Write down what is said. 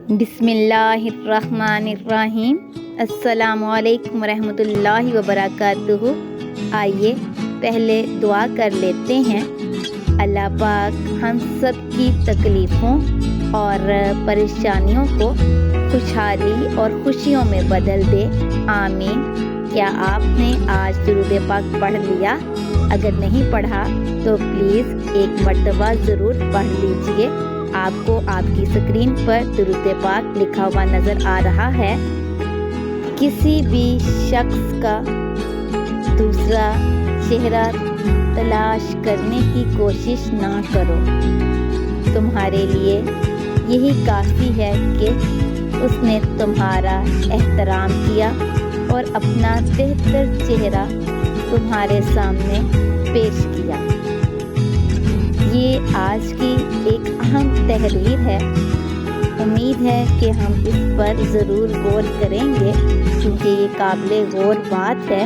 بسم اللہ الرحمن الرحیم۔ السلام علیکم ورحمۃ اللہ وبرکاتہ۔ آئیے پہلے دعا کر لیتے ہیں۔ اللہ پاک ہم سب کی تکلیفوں اور پریشانیوں کو خوشحالی اور خوشیوں میں بدل دے، آمین۔ کیا آپ نے آج درود پاک پڑھ لیا؟ اگر نہیں پڑھا تو پلیز ایک مرتبہ ضرور پڑھ لیجئے۔ آپ کو آپ کی اسکرین پر درود پاک لکھا ہوا نظر آ رہا ہے۔ کسی بھی شخص کا دوسرا چہرہ تلاش کرنے کی کوشش نہ کرو۔ تمہارے لیے یہی کافی ہے کہ اس نے تمہارا احترام کیا اور اپنا بہتر چہرہ تمہارے سامنے پیش کیا۔ یہ آج کی ایک اہم تحریر ہے۔ امید ہے کہ ہم اس پر ضرور غور کریں گے کیونکہ یہ قابل غور بات ہے۔